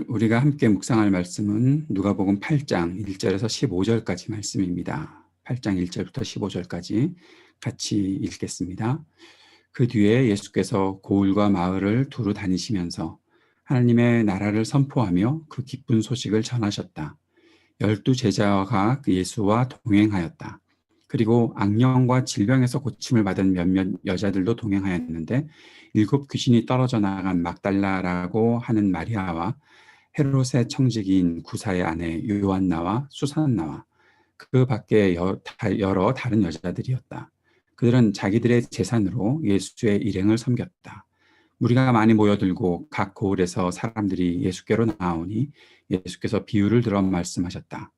오늘 우리가 함께 묵상할 말씀은 누가복음 8장 1절에서 15절까지 말씀입니다. 8장 1절부터 15절까지 같이 읽겠습니다. 그 뒤에 예수께서 고을과 마을을 두루 다니시면서 하나님의 나라를 선포하며 그 기쁜 소식을 전하셨다. 12 제자가 그 예수와 동행하였다. 그리고 악령과 질병에서 고침을 받은 몇몇 여자들도 동행하였는데 7 귀신이 떨어져 나간 막달라라고 하는 마리아와 헤롯의 청지기인 구사의 아내 요한나와 수산나와 그 밖에 여러 다른 여자들이었다. 그들은 자기들의 재산으로 예수의 일행을 섬겼다. 무리가 많이 모여들고 각 고을에서 사람들이 예수께로 나오니 예수께서 비유를 들어 말씀하셨다.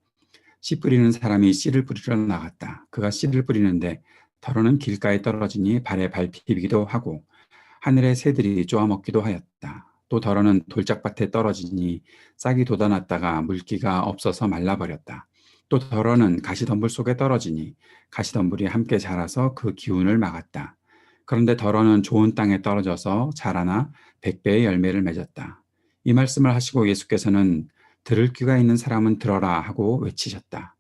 씨 뿌리는 사람이 씨를 뿌리러 나갔다. 그가 씨를 뿌리는데 더러는 길가에 떨어지니 발에 밟히기도 하고 하늘의 새들이 쪼아먹기도 하였다. 또 더러는 돌짝밭에 떨어지니 싹이 돋아났다가 물기가 없어서 말라버렸다. 또 더러는 가시덤불 속에 떨어지니 가시덤불이 함께 자라서 그 기운을 막았다. 그런데 더러는 좋은 땅에 떨어져서 자라나 100배의 열매를 맺었다. 이 말씀을 하시고 예수께서는 들을 귀가 있는 사람은 들어라 하고 외치셨다.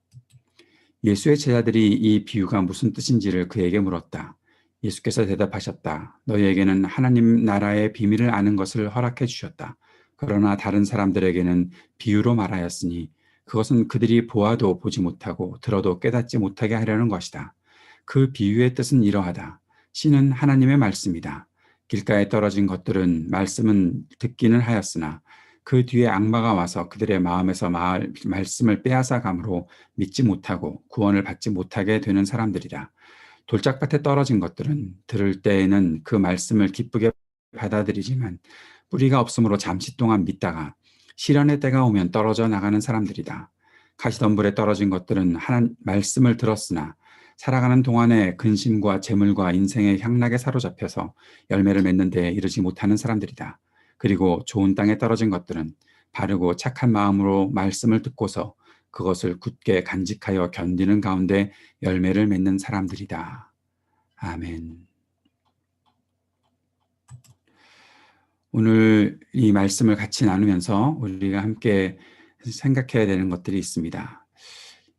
예수의 제자들이 이 비유가 무슨 뜻인지를 그에게 물었다. 예수께서 대답하셨다. 너희에게는 하나님 나라의 비밀을 아는 것을 허락해 주셨다. 그러나 다른 사람들에게는 비유로 말하였으니 그것은 그들이 보아도 보지 못하고 들어도 깨닫지 못하게 하려는 것이다. 그 비유의 뜻은 이러하다. 씨는 하나님의 말씀이다. 길가에 떨어진 것들은 말씀은 듣기는 하였으나 그 뒤에 악마가 와서 그들의 마음에서 말씀을 빼앗아 감으로 믿지 못하고 구원을 받지 못하게 되는 사람들이라. 돌짝밭에 떨어진 것들은 들을 때에는 그 말씀을 기쁘게 받아들이지만 뿌리가 없으므로 잠시 동안 믿다가 시련의 때가 오면 떨어져 나가는 사람들이다. 가시덤불에 떨어진 것들은 말씀을 들었으나 살아가는 동안에 근심과 재물과 인생의 향락에 사로잡혀서 열매를 맺는 데 이르지 못하는 사람들이다. 그리고 좋은 땅에 떨어진 것들은 바르고 착한 마음으로 말씀을 듣고서 그것을 굳게 간직하여 견디는 가운데 열매를 맺는 사람들이다. 아멘. 오늘 이 말씀을 같이 나누면서 우리가 함께 생각해야 되는 것들이 있습니다.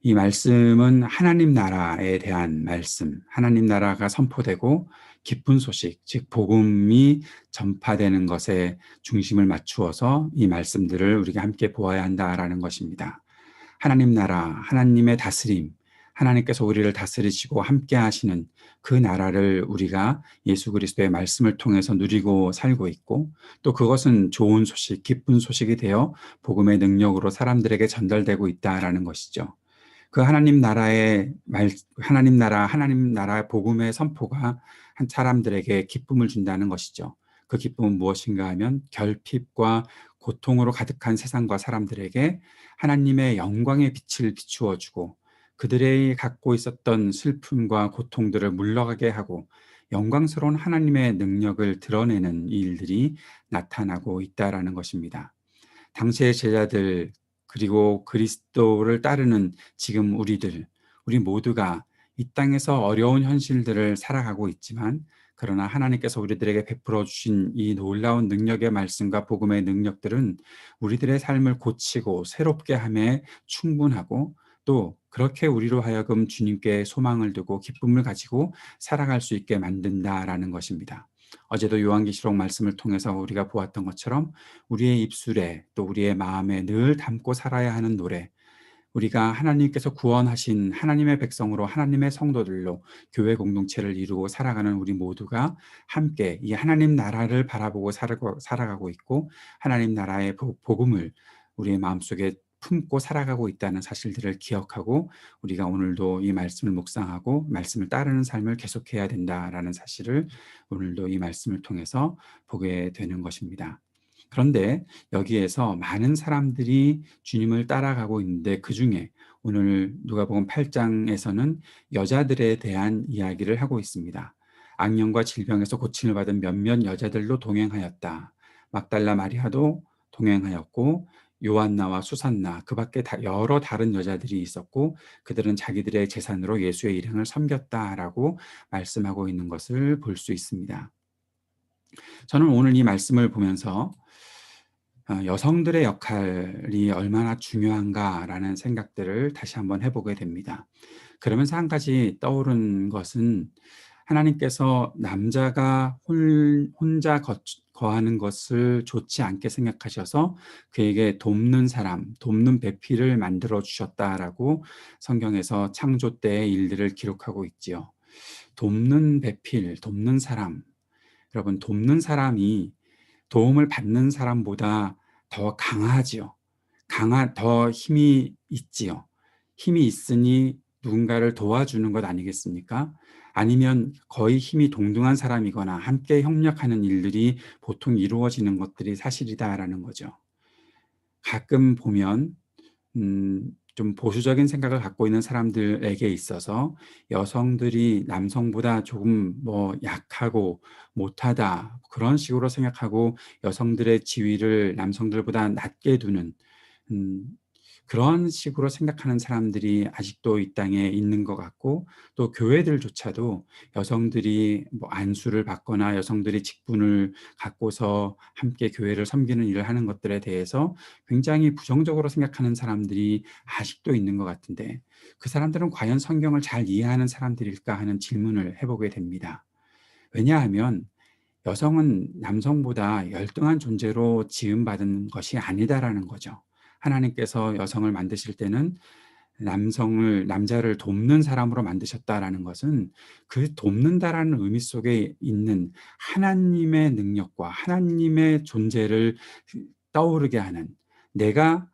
이 말씀은 하나님 나라에 대한 말씀, 하나님 나라가 선포되고 기쁜 소식, 즉 복음이 전파되는 것에 중심을 맞추어서 이 말씀들을 우리가 함께 보아야 한다라는 것입니다. 하나님 나라, 하나님의 다스림, 하나님께서 우리를 다스리시고 함께 하시는 그 나라를 우리가 예수 그리스도의 말씀을 통해서 누리고 살고 있고 또 그것은 좋은 소식, 기쁜 소식이 되어 복음의 능력으로 사람들에게 전달되고 있다라는 것이죠. 그 하나님 나라의 하나님 나라 복음의 선포가 한 사람들에게 기쁨을 준다는 것이죠. 그 기쁨은 무엇인가 하면 결핍과 고통으로 가득한 세상과 사람들에게 하나님의 영광의 빛을 비추어 주고 그들이 갖고 있었던 슬픔과 고통들을 물러가게 하고 영광스러운 하나님의 능력을 드러내는 일들이 나타나고 있다라는 것입니다. 당시의 제자들 그리고 그리스도를 따르는 지금 우리 모두가 이 땅에서 어려운 현실들을 살아가고 있지만 그러나 하나님께서 우리들에게 베풀어 주신 이 놀라운 능력의 말씀과 복음의 능력들은 우리들의 삶을 고치고 새롭게 함에 충분하고 또 그렇게 우리로 하여금 주님께 소망을 두고 기쁨을 가지고 살아갈 수 있게 만든다라는 것입니다. 어제도 요한계시록 말씀을 통해서 우리가 보았던 것처럼 우리의 입술에 또 우리의 마음에 늘 담고 살아야 하는 노래, 우리가 하나님께서 구원하신 하나님의 백성으로 하나님의 성도들로 교회 공동체를 이루고 살아가는 우리 모두가 함께 이 하나님 나라를 바라보고 살아가고 있고 하나님 나라의 복음을 우리의 마음속에 품고 살아가고 있다는 사실들을 기억하고 우리가 오늘도 이 말씀을 묵상하고 말씀을 따르는 삶을 계속해야 된다라는 사실을 오늘도 이 말씀을 통해서 보게 되는 것입니다. 그런데 여기에서 많은 사람들이 주님을 따라가고 있는데 그중에 오늘 누가복음 8장에서는 여자들에 대한 이야기를 하고 있습니다. 악령과 질병에서 고침을 받은 몇몇 여자들도 동행하였다. 막달라 마리아도 동행하였고 요한나와 수산나 그 밖에 여러 다른 여자들이 있었고 그들은 자기들의 재산으로 예수의 일행을 섬겼다라고 말씀하고 있는 것을 볼 수 있습니다. 저는 오늘 이 말씀을 보면서 여성들의 역할이 얼마나 중요한가라는 생각들을 다시 한번 해보게 됩니다. 그러면서 한 가지 떠오른 것은 하나님께서 남자가 혼자 거하는 것을 좋지 않게 생각하셔서 그에게 돕는 사람, 돕는 배필을 만들어 주셨다라고 성경에서 창조 때의 일들을 기록하고 있지요. 돕는 배필, 돕는 사람. 여러분, 돕는 사람이 도움을 받는 사람보다 더 강하지요. 더 힘이 있지요. 힘이 있으니 누군가를 도와주는 것 아니겠습니까? 아니면 거의 힘이 동등한 사람이거나 함께 협력하는 일들이 보통 이루어지는 것들이 사실이다라는 거죠. 가끔 보면 좀 보수적인 생각을 갖고 있는 사람들에게 있어서 여성들이 남성보다 조금 약하고 못하다 그런 식으로 생각하고 여성들의 지위를 남성들보다 낮게 두는 음 그런 식으로 생각하는 사람들이 아직도 이 땅에 있는 것 같고, 또 교회들조차도 여성들이 안수를 받거나 여성들이 직분을 갖고서 함께 교회를 섬기는 일을 하는 것들에 대해서 굉장히 부정적으로 생각하는 사람들이 아직도 있는 것 같은데, 그 사람들은 과연 성경을 잘 이해하는 사람들일까 하는 질문을 해보게 됩니다. 왜냐하면 여성은 남성보다 열등한 존재로 지음받은 것이 아니다라는 거죠. 하나님께서 여성을 만드실 때는 남자를 돕는 사람으로 만드셨다라는 것은 그 돕는다라는 의미 속에 있는 하나님의 능력과 하나님의 존재를 떠오르게 하는, 내가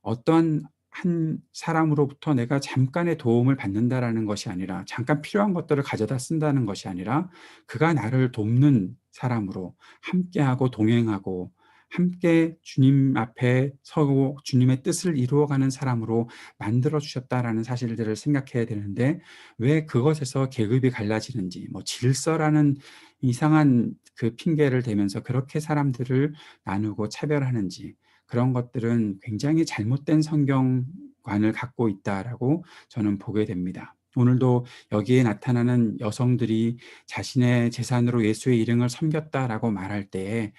어떤 한 사람으로부터 내가 잠깐의 도움을 받는다라는 것이 아니라, 잠깐 필요한 것들을 가져다 쓴다는 것이 아니라 그가 나를 돕는 사람으로 함께하고 동행하고 함께 주님 앞에 서고 주님의 뜻을 이루어가는 사람으로 만들어 주셨다라는 사실들을 생각해야 되는데, 왜 그것에서 계급이 갈라지는지, 질서라는 이상한 그 핑계를 대면서 그렇게 사람들을 나누고 차별하는지, 그런 것들은 굉장히 잘못된 성경관을 갖고 있다라고 저는 보게 됩니다. 오늘도 여기에 나타나는 여성들이 자신의 재산으로 예수의 이름을 섬겼다라고 말할 때에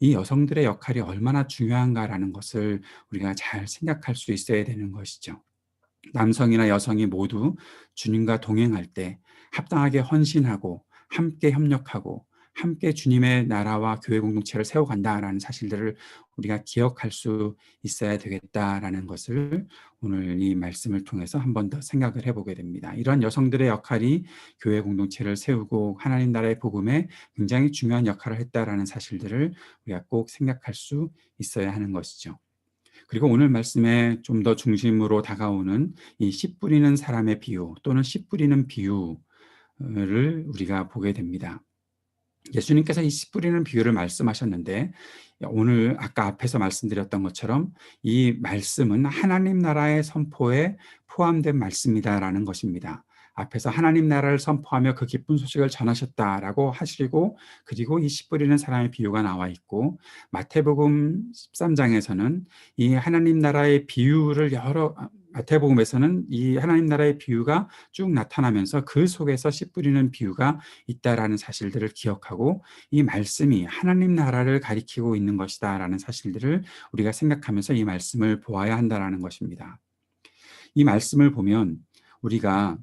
이 여성들의 역할이 얼마나 중요한가라는 것을 우리가 잘 생각할 수 있어야 되는 것이죠. 남성이나 여성이 모두 주님과 동행할 때 합당하게 헌신하고 함께 협력하고 함께 주님의 나라와 교회 공동체를 세워간다라는 사실들을 우리가 기억할 수 있어야 되겠다라는 것을 오늘 이 말씀을 통해서 한 번 더 생각을 해보게 됩니다. 이런 여성들의 역할이 교회 공동체를 세우고 하나님 나라의 복음에 굉장히 중요한 역할을 했다라는 사실들을 우리가 꼭 생각할 수 있어야 하는 것이죠. 그리고 오늘 말씀에 좀 더 중심으로 다가오는 이 씨 뿌리는 사람의 비유 또는 씨 뿌리는 비유를 우리가 보게 됩니다. 예수님께서 이 씨 뿌리는 비유를 말씀하셨는데, 오늘 아까 앞에서 말씀드렸던 것처럼 이 말씀은 하나님 나라의 선포에 포함된 말씀이다라는 것입니다. 앞에서 하나님 나라를 선포하며 그 기쁜 소식을 전하셨다라고 하시고, 그리고 이 씨 뿌리는 사람의 비유가 나와 있고, 마태복음 13장에서는 이 하나님 나라의 비유를 마태복음에서는 이 하나님 나라의 비유가 쭉 나타나면서 그 속에서 씨 뿌리는 비유가 있다라는 사실들을 기억하고, 이 말씀이 하나님 나라를 가리키고 있는 것이다라는 사실들을 우리가 생각하면서 이 말씀을 보아야 한다라는 것입니다. 이 말씀을 보면 우리가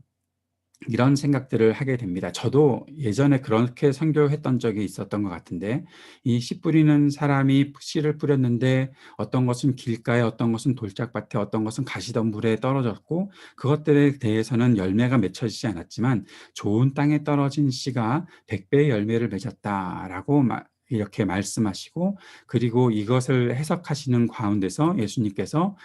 이런 생각들을 하게 됩니다. 저도 예전에 그렇게 선교했던 적이 있었던 것 같은데, 이 씨 뿌리는 사람이 씨를 뿌렸는데 어떤 것은 길가에, 어떤 것은 돌짝밭에, 어떤 것은 가시덤불에 떨어졌고, 그것들에 대해서는 열매가 맺혀지지 않았지만 좋은 땅에 떨어진 씨가 100배의 열매를 맺었다라고 이렇게 말씀하시고, 그리고 이것을 해석하시는 가운데서 예수님께서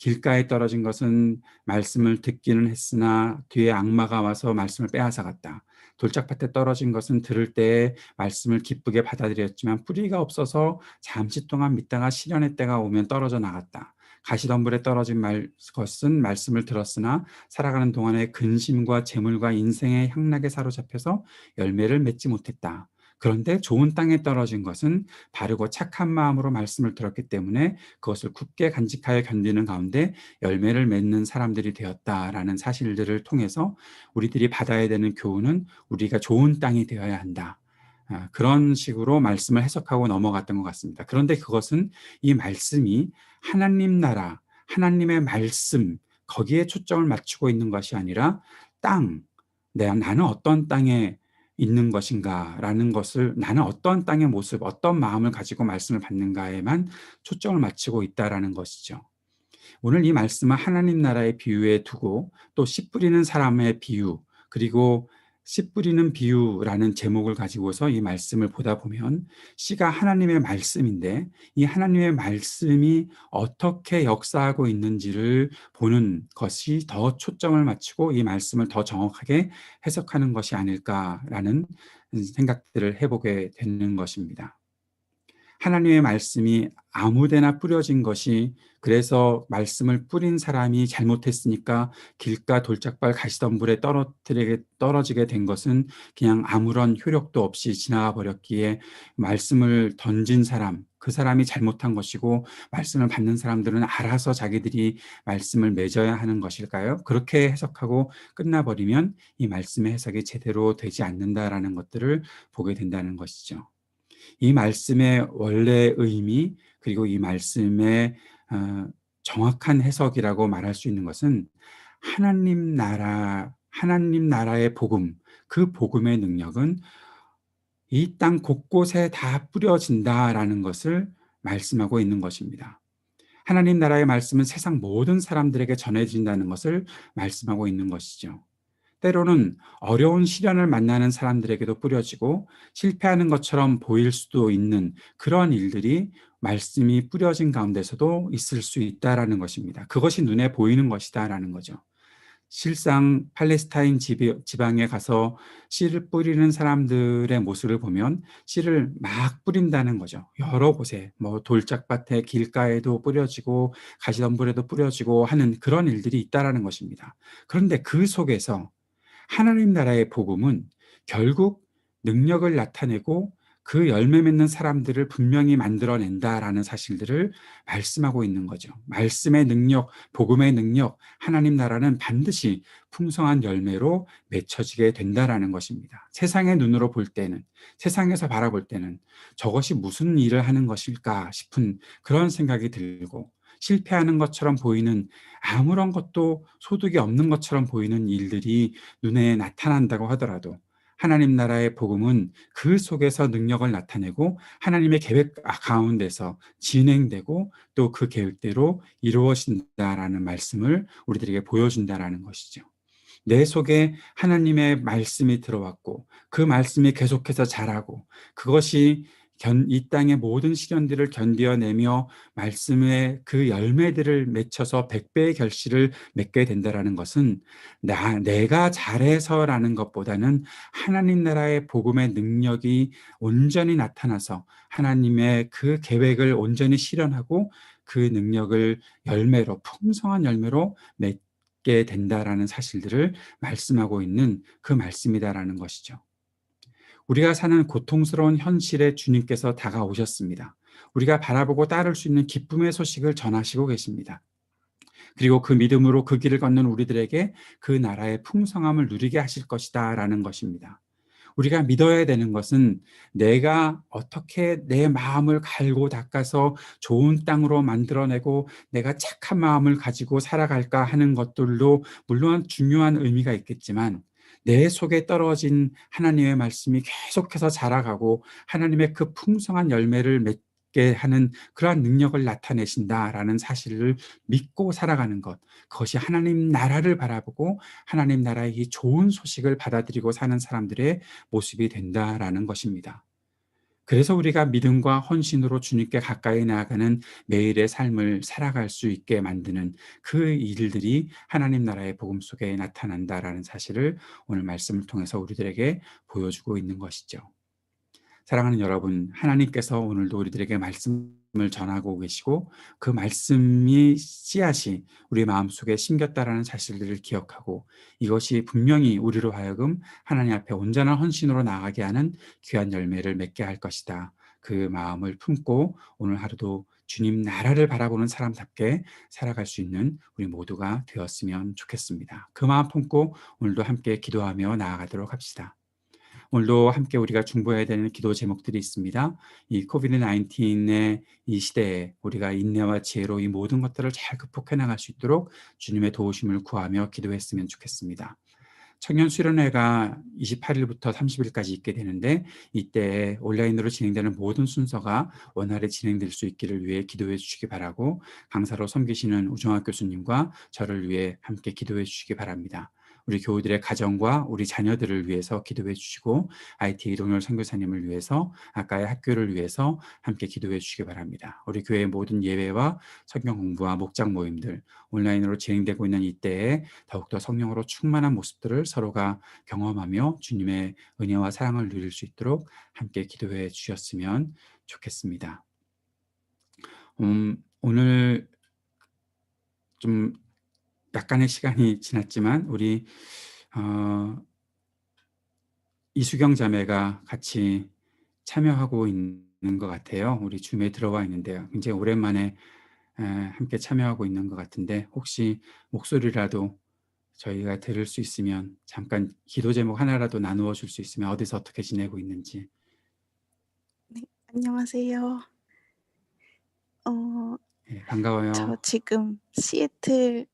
길가에 떨어진 것은 말씀을 듣기는 했으나 뒤에 악마가 와서 말씀을 빼앗아갔다. 돌짝밭에 떨어진 것은 들을 때에 말씀을 기쁘게 받아들였지만 뿌리가 없어서 잠시 동안 믿다가 시련의 때가 오면 떨어져 나갔다. 가시덤불에 떨어진 것은 말씀을 들었으나 살아가는 동안에 근심과 재물과 인생의 향락에 사로잡혀서 열매를 맺지 못했다. 그런데 좋은 땅에 떨어진 것은 바르고 착한 마음으로 말씀을 들었기 때문에 그것을 굳게 간직하여 견디는 가운데 열매를 맺는 사람들이 되었다라는 사실들을 통해서 우리들이 받아야 되는 교훈은 우리가 좋은 땅이 되어야 한다. 그런 식으로 말씀을 해석하고 넘어갔던 것 같습니다. 그런데 그것은 이 말씀이 하나님 나라, 하나님의 말씀, 거기에 초점을 맞추고 있는 것이 아니라 땅, 나는 어떤 땅에 있는 것인가라는 것을, 나는 어떤 땅의 모습, 어떤 마음을 가지고 말씀을 받는가에만 초점을 맞추고 있다라는 것이죠. 오늘 이 말씀은 하나님 나라의 비유에 두고 또 씨 뿌리는 사람의 비유, 그리고 씨 뿌리는 비유라는 제목을 가지고서 이 말씀을 보다 보면 씨가 하나님의 말씀인데 이 하나님의 말씀이 어떻게 역사하고 있는지를 보는 것이 더 초점을 맞추고 이 말씀을 더 정확하게 해석하는 것이 아닐까라는 생각들을 해보게 되는 것입니다. 하나님의 말씀이 아무데나 뿌려진 것이, 그래서 말씀을 뿌린 사람이 잘못했으니까 길가 돌짝발 가시덤불에 떨어지게 된 것은 그냥 아무런 효력도 없이 지나가 버렸기에 말씀을 던진 사람, 그 사람이 잘못한 것이고 말씀을 받는 사람들은 알아서 자기들이 말씀을 맺어야 하는 것일까요? 그렇게 해석하고 끝나버리면 이 말씀의 해석이 제대로 되지 않는다라는 것들을 보게 된다는 것이죠. 이 말씀의 원래 의미, 그리고 이 말씀의 정확한 해석이라고 말할 수 있는 것은 하나님 나라의 복음, 그 복음의 능력은 이 땅 곳곳에 다 뿌려진다라는 것을 말씀하고 있는 것입니다. 하나님 나라의 말씀은 세상 모든 사람들에게 전해진다는 것을 말씀하고 있는 것이죠. 때로는 어려운 시련을 만나는 사람들에게도 뿌려지고 실패하는 것처럼 보일 수도 있는 그런 일들이 말씀이 뿌려진 가운데서도 있을 수 있다라는 것입니다. 그것이 눈에 보이는 것이다라는 거죠. 실상 팔레스타인 지방에 가서 씨를 뿌리는 사람들의 모습을 보면 씨를 막 뿌린다는 거죠. 여러 곳에, 뭐 돌짝밭에 길가에도 뿌려지고 가시덤불에도 뿌려지고 하는 그런 일들이 있다라는 것입니다. 그런데 그 속에서 하나님 나라의 복음은 결국 능력을 나타내고 그 열매 맺는 사람들을 분명히 만들어낸다라는 사실들을 말씀하고 있는 거죠. 말씀의 능력, 복음의 능력, 하나님 나라는 반드시 풍성한 열매로 맺혀지게 된다라는 것입니다. 세상의 눈으로 볼 때는, 세상에서 바라볼 때는 저것이 무슨 일을 하는 것일까 싶은 그런 생각이 들고, 실패하는 것처럼 보이는, 아무런 것도 소득이 없는 것처럼 보이는 일들이 눈에 나타난다고 하더라도 하나님 나라의 복음은 그 속에서 능력을 나타내고 하나님의 계획 가운데서 진행되고 또 그 계획대로 이루어진다라는 말씀을 우리들에게 보여준다라는 것이죠. 내 속에 하나님의 말씀이 들어왔고 그 말씀이 계속해서 자라고 그것이 이 땅의 모든 시련들을 견디어내며 말씀의 그 열매들을 맺혀서 백배의 결실을 맺게 된다라는 것은 내가 잘해서라는 것보다는 하나님 나라의 복음의 능력이 온전히 나타나서 하나님의 그 계획을 온전히 실현하고 그 능력을 열매로, 풍성한 열매로 맺게 된다라는 사실들을 말씀하고 있는 그 말씀이다라는 것이죠. 우리가 사는 고통스러운 현실에 주님께서 다가오셨습니다. 우리가 바라보고 따를 수 있는 기쁨의 소식을 전하시고 계십니다. 그리고 그 믿음으로 그 길을 걷는 우리들에게 그 나라의 풍성함을 누리게 하실 것이다라는 것입니다. 우리가 믿어야 되는 것은 내가 어떻게 내 마음을 갈고 닦아서 좋은 땅으로 만들어내고 내가 착한 마음을 가지고 살아갈까 하는 것들도 물론 중요한 의미가 있겠지만 내 속에 떨어진 하나님의 말씀이 계속해서 자라가고 하나님의 그 풍성한 열매를 맺게 하는 그러한 능력을 나타내신다라는 사실을 믿고 살아가는 것, 그것이 하나님 나라를 바라보고 하나님 나라의 이 좋은 소식을 받아들이고 사는 사람들의 모습이 된다라는 것입니다. 그래서 우리가 믿음과 헌신으로 주님께 가까이 나아가는 매일의 삶을 살아갈 수 있게 만드는 그 일들이 하나님 나라의 복음 속에 나타난다라는 사실을 오늘 말씀을 통해서 우리들에게 보여주고 있는 것이죠. 사랑하는 여러분, 하나님께서 오늘도 우리들에게 말씀을 전하고 계시고 그 말씀이 씨앗이 우리 마음속에 심겼다라는 사실들을 기억하고 이것이 분명히 우리로 하여금 하나님 앞에 온전한 헌신으로 나아가게 하는 귀한 열매를 맺게 할 것이다. 그 마음을 품고 오늘 하루도 주님 나라를 바라보는 사람답게 살아갈 수 있는 우리 모두가 되었으면 좋겠습니다. 그 마음 품고 오늘도 함께 기도하며 나아가도록 합시다. 오늘도 함께 우리가 중보해야 되는 기도 제목들이 있습니다. 이 코비드 19의 이 시대에 우리가 인내와 지혜로 이 모든 것들을 잘 극복해 나갈 수 있도록 주님의 도우심을 구하며 기도했으면 좋겠습니다. 청년 수련회가 28일부터 30일까지 있게 되는데 이때 온라인으로 진행되는 모든 순서가 원활히 진행될 수 있기를 위해 기도해 주시기 바라고 강사로 섬기시는 우정학 교수님과 저를 위해 함께 기도해 주시기 바랍니다. 우리 교우들의 가정과 우리 자녀들을 위해서 기도해 주시고 IT 이동열 선교사님을 위해서 아까의 학교를 위해서 함께 기도해 주시기 바랍니다. 우리 교회의 모든 예배와 성경 공부와 목장 모임들 온라인으로 진행되고 있는 이때에 더욱더 성령으로 충만한 모습들을 서로가 경험하며 주님의 은혜와 사랑을 누릴 수 있도록 함께 기도해 주셨으면 좋겠습니다. 오늘 좀 약간의 시간이 지났지만 우리 이수경 자매가 같이 참여하고 있는 것 같아요. 우리 줌에 들어와 있는데요. 굉장히 오랜만에 함께 참여하고 있는 것 같은데 혹시 목소리라도 저희가 들을 수 있으면 잠깐 기도 제목 하나라도 나누어 줄 수 있으면 어디서 어떻게 지내고 있는지. 네, 안녕하세요. 예, 저 반가워요. 지금 시애틀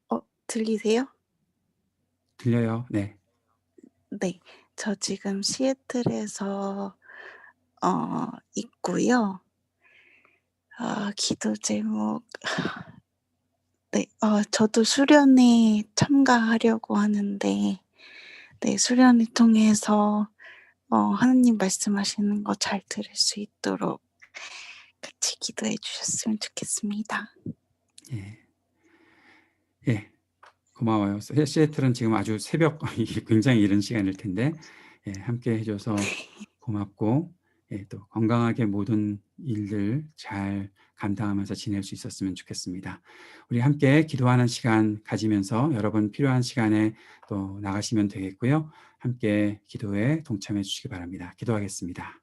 들리세요? 들려요? 네. 네. 저 지금 시애틀에서 있고요. 기도 제목 네. 저도 수련회 참가하려고 하는데 네, 수련회 통해서 하나님 말씀하시는 거 잘 들을 수 있도록 같이 기도해 주셨으면 좋겠습니다. 예. 예. 고마워요. 시애틀은 지금 아주 새벽 굉장히 이른 시간일 텐데 예, 함께 해줘서 고맙고 예, 또 건강하게 모든 일들 잘 감당하면서 지낼 수 있었으면 좋겠습니다. 우리 함께 기도하는 시간 가지면서 여러분 필요한 시간에 또 나가시면 되겠고요. 함께 기도에 동참해 주시기 바랍니다. 기도하겠습니다.